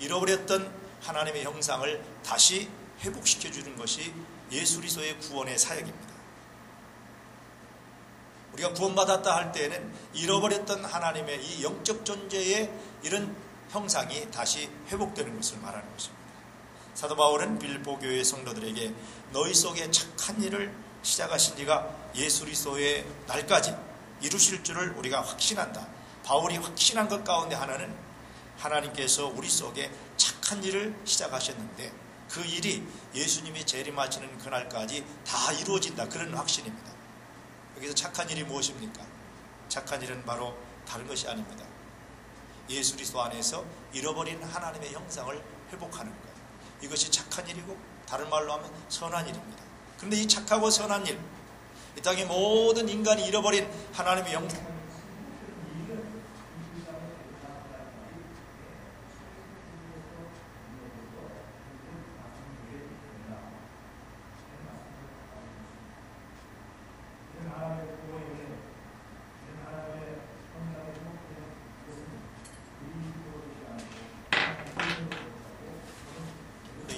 잃어버렸던 하나님의 형상을 다시 회복시켜 주는 것이 예수 그리스도의 구원의 사역입니다. 우리가 구원받았다 할 때에는 잃어버렸던 하나님의 이 영적 존재의 이런 형상이 다시 회복되는 것을 말하는 것입니다. 사도 바울은 빌립보 교회 성도들에게 너희 속에 착한 일을 시작하신 이가 예수 그리스도의 날까지 이루실 줄을 우리가 확신한다. 바울이 확신한 것 가운데 하나는 하나님께서 우리 속에 착한 일을 시작하셨는데 그 일이 예수님이 재림하시는 그날까지 다 이루어진다. 그런 확신입니다. 여기서 착한 일이 무엇입니까? 착한 일은 바로 다른 것이 아닙니다. 예수 그리스도 안에서 잃어버린 하나님의 형상을 회복하는 것. 이것이 착한 일이고 다른 말로 하면 선한 일입니다. 그런데 이 착하고 선한 일, 이 땅의 모든 인간이 잃어버린 하나님의 형상,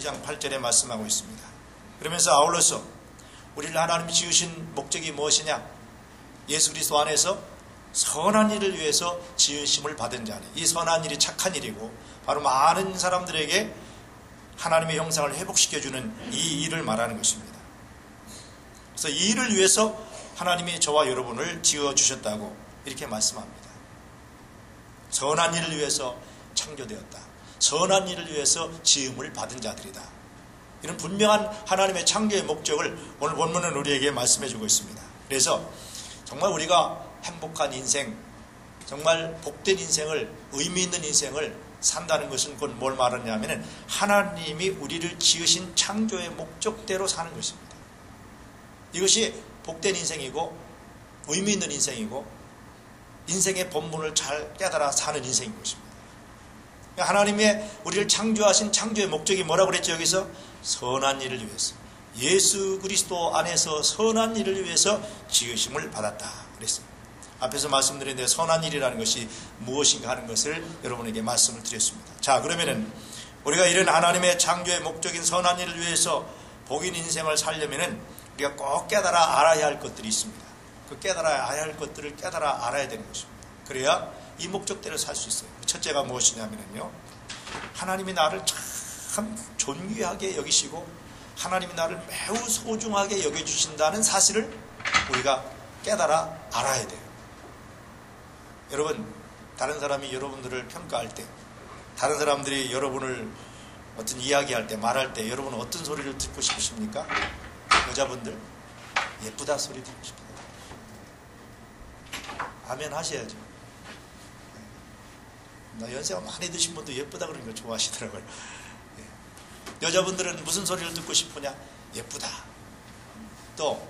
장 8절에 말씀하고 있습니다. 그러면서 아울러서 우리를 하나님이 지으신 목적이 무엇이냐? 예수 그리스도 안에서 선한 일을 위해서 지으심을 받은 자니, 이 선한 일이 착한 일이고 바로 많은 사람들에게 하나님의 형상을 회복시켜주는 이 일을 말하는 것입니다. 그래서 이 일을 위해서 하나님이 저와 여러분을 지어주셨다고 이렇게 말씀합니다. 선한 일을 위해서 창조되었다. 선한 일을 위해서 지음을 받은 자들이다. 이런 분명한 하나님의 창조의 목적을 오늘 본문은 우리에게 말씀해 주고 있습니다. 그래서 정말 우리가 행복한 인생, 정말 복된 인생을, 의미 있는 인생을 산다는 것은 곧 뭘 말하냐면 하나님이 우리를 지으신 창조의 목적대로 사는 것입니다. 이것이 복된 인생이고 의미 있는 인생이고 인생의 본분을 잘 깨달아 사는 인생인 것입니다. 하나님의 우리를 창조하신 창조의 목적이 뭐라고 그랬죠? 여기서 선한 일을 위해서, 예수 그리스도 안에서 선한 일을 위해서 지으심을 받았다 그랬습니다. 앞에서 말씀드렸는데 선한 일이라는 것이 무엇인가 하는 것을 여러분에게 말씀을 드렸습니다. 자, 그러면은 우리가 이런 하나님의 창조의 목적인 선한 일을 위해서 복인 인생을 살려면은 우리가 꼭 깨달아 알아야 할 것들이 있습니다. 그 깨달아야 할 것들을 깨달아 알아야 되는 것입니다. 그래야 이 목적대로 살 수 있어요. 첫째가 무엇이냐면요, 하나님이 나를 참 존귀하게 여기시고 하나님이 나를 매우 소중하게 여겨주신다는 사실을 우리가 깨달아 알아야 돼요. 여러분, 다른 사람이 여러분들을 평가할 때, 다른 사람들이 여러분을 어떤 이야기할 때, 말할 때 여러분은 어떤 소리를 듣고 싶으십니까? 여자분들, 예쁘다 소리 듣고 싶어요. 아멘 하셔야죠. 연세가 많이 드신 분도 예쁘다 그러는 걸 좋아하시더라고요. 여자분들은 무슨 소리를 듣고 싶으냐? 예쁘다. 또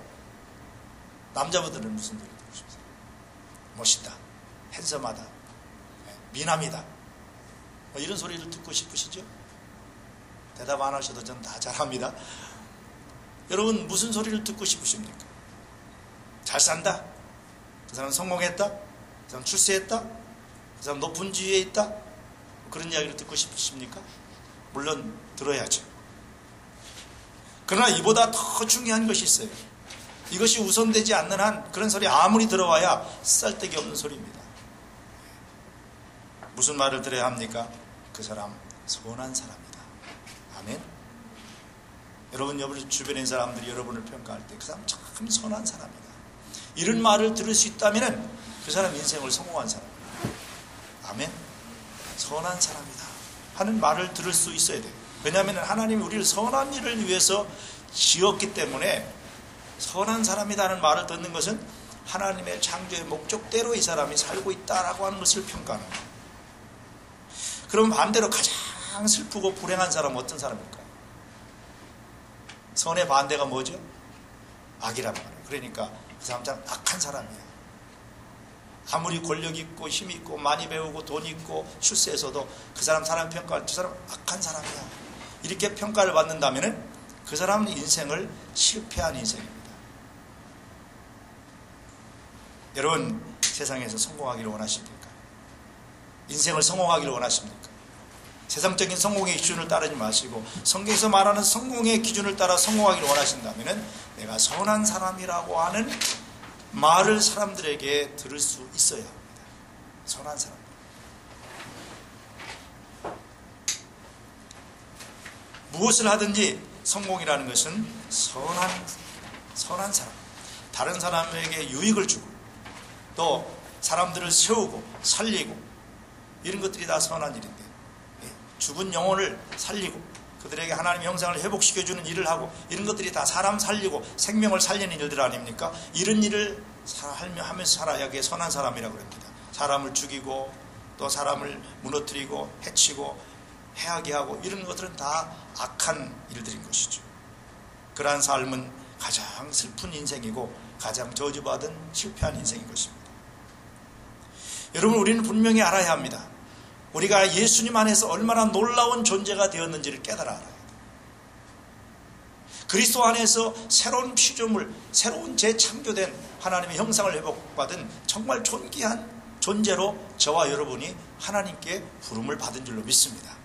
남자분들은 무슨 소리를 듣고 싶으세요? 멋있다, 핸섬하다, 미남이다, 뭐 이런 소리를 듣고 싶으시죠? 대답 안 하셔도 전 다 잘합니다. 여러분 무슨 소리를 듣고 싶으십니까? 잘 산다, 그 사람 성공했다, 그 사람 출세했다, 그 사람 높은 지위에 있다, 그런 이야기를 듣고 싶으십니까? 물론 들어야죠. 그러나 이보다 더 중요한 것이 있어요. 이것이 우선되지 않는 한 그런 소리 아무리 들어와야 쓸데기 없는 소리입니다. 무슨 말을 들어야 합니까? 그 사람 선한 사람이다. 아멘. 여러분 주변에 있는 사람들이 여러분을 평가할 때 그 사람 참 선한 사람이다, 이런 말을 들을 수 있다면 그 사람 인생을 성공한 사람입니다. 아멘. 선한 사람이다 하는 말을 들을 수 있어야 돼요. 왜냐하면 하나님이 우리를 선한 일을 위해서 지었기 때문에 선한 사람이라는 말을 듣는 것은 하나님의 창조의 목적대로 이 사람이 살고 있다라고 하는 것을 평가하는 거예요. 그럼 반대로 가장 슬프고 불행한 사람은 어떤 사람일까요? 선의 반대가 뭐죠? 악이란 말이에요. 그러니까 그 사람 참 악한 사람이에요. 아무리 권력 있고 힘 있고 많이 배우고 돈 있고 출세해서도 그 사람 평가할 때 그 사람 악한 사람이야, 이렇게 평가를 받는다면 그 사람은 인생을 실패한 인생입니다. 여러분 세상에서 성공하기를 원하십니까? 인생을 성공하기를 원하십니까? 세상적인 성공의 기준을 따르지 마시고 성경에서 말하는 성공의 기준을 따라 성공하기를 원하신다면 내가 선한 사람이라고 하는 말을 사람들에게 들을 수 있어야 합니다. 선한 사람. 무엇을 하든지 성공이라는 것은 선한 사람. 다른 사람에게 유익을 주고 또 사람들을 세우고 살리고 이런 것들이 다 선한 일인데, 죽은 영혼을 살리고 그들에게 하나님의 형상을 회복시켜주는 일을 하고 이런 것들이 다 사람 살리고 생명을 살리는 일들 아닙니까? 이런 일을 하면서 살아야 그게 선한 사람이라고 합니다. 사람을 죽이고 또 사람을 무너뜨리고 해치고 해하게 하고 이런 것들은 다 악한 일들인 것이죠. 그러한 삶은 가장 슬픈 인생이고 가장 저주받은 실패한 인생인 것입니다. 여러분, 우리는 분명히 알아야 합니다. 우리가 예수님 안에서 얼마나 놀라운 존재가 되었는지를 깨달아 알아야 돼요. 그리스도 안에서 새로운 피조물, 새로운 재창조된 하나님의 형상을 회복받은 정말 존귀한 존재로 저와 여러분이 하나님께 부름을 받은 줄로 믿습니다.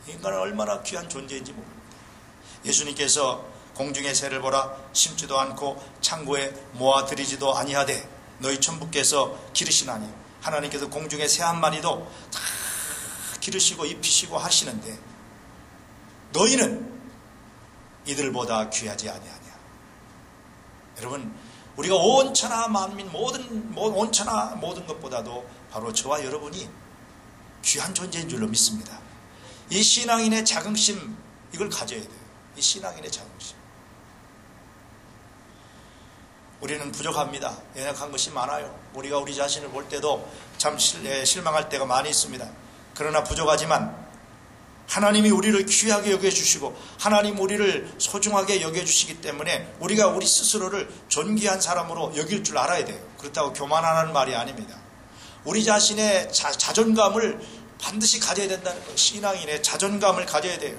인간은 얼마나 귀한 존재인지 모릅니다. 예수님께서 공중의 새를 보라, 심지도 않고 창고에 모아들이지도 아니하되 너희 천부께서 기르시나니, 하나님께서 공중의 새 한 마리도 다 기르시고 입히시고 하시는데 너희는 이들보다 귀하지 아니하냐. 여러분, 우리가 온천하 만민 온천하 모든 것보다도 바로 저와 여러분이 귀한 존재인 줄로 믿습니다. 이 신앙인의 자긍심, 이걸 가져야 돼요. 이 신앙인의 자긍심. 우리는 부족합니다. 연약한 것이 많아요. 우리가 우리 자신을 볼 때도 참 실망할 때가 많이 있습니다. 그러나 부족하지만 하나님이 우리를 귀하게 여겨주시고 하나님 우리를 소중하게 여겨주시기 때문에 우리가 우리 스스로를 존귀한 사람으로 여길 줄 알아야 돼요. 그렇다고 교만하라는 말이 아닙니다. 우리 자신의 자존감을 반드시 가져야 된다는 거예요. 신앙인의 자존감을 가져야 돼요.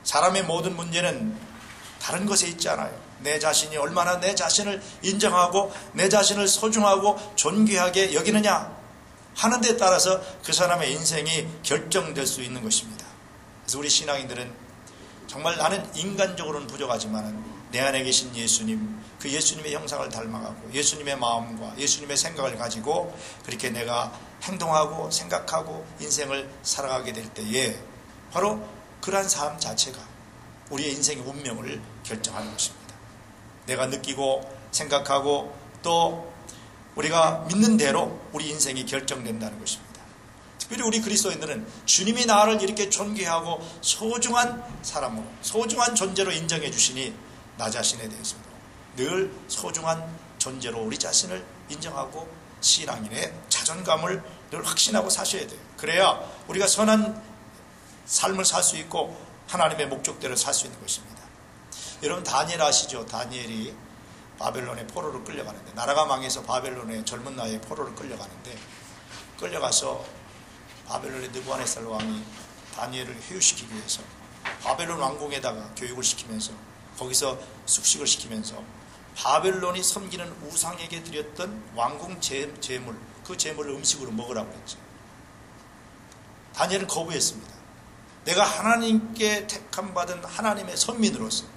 사람의 모든 문제는 다른 것에 있지 않아요. 내 자신이 얼마나 내 자신을 인정하고 내 자신을 소중하고 존귀하게 여기느냐 하는 데 따라서 그 사람의 인생이 결정될 수 있는 것입니다. 그래서 우리 신앙인들은 정말 나는 인간적으로는 부족하지만 내 안에 계신 예수님, 그 예수님의 형상을 닮아가고 예수님의 마음과 예수님의 생각을 가지고 그렇게 내가 행동하고 생각하고 인생을 살아가게 될 때에 바로 그러한 삶 자체가 우리의 인생의 운명을 결정하는 것입니다. 내가 느끼고 생각하고 또 우리가 믿는 대로 우리 인생이 결정된다는 것입니다. 특별히 우리 그리스도인들은 주님이 나를 이렇게 존귀하고 소중한 사람으로, 소중한 존재로 인정해 주시니 나 자신에 대해서도 늘 소중한 존재로 우리 자신을 인정하고 신앙인의 자존감을 늘 확신하고 사셔야 돼요. 그래야 우리가 선한 삶을 살 수 있고 하나님의 목적대로 살 수 있는 것입니다. 여러분, 다니엘 아시죠? 다니엘이 바벨론의 포로로 끌려가는데, 나라가 망해서 바벨론의 젊은 나이에 포로를 끌려가는데, 끌려가서 바벨론의 느부갓네살 왕이 다니엘을 회유시키기 위해서 바벨론 왕궁에다가 교육을 시키면서 거기서 숙식을 시키면서 바벨론이 섬기는 우상에게 드렸던 왕궁 제물, 그 제물을 음식으로 먹으라고 했죠. 다니엘은 거부했습니다. 내가 하나님께 택함받은 하나님의 선민으로서,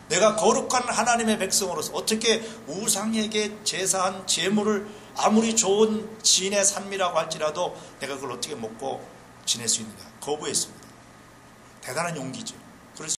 내가 거룩한 하나님의 백성으로서 어떻게 우상에게 제사한 제물을 아무리 좋은 진의 산미라고 할지라도 내가 그걸 어떻게 먹고 지낼 수 있느냐. 거부했습니다. 대단한 용기죠.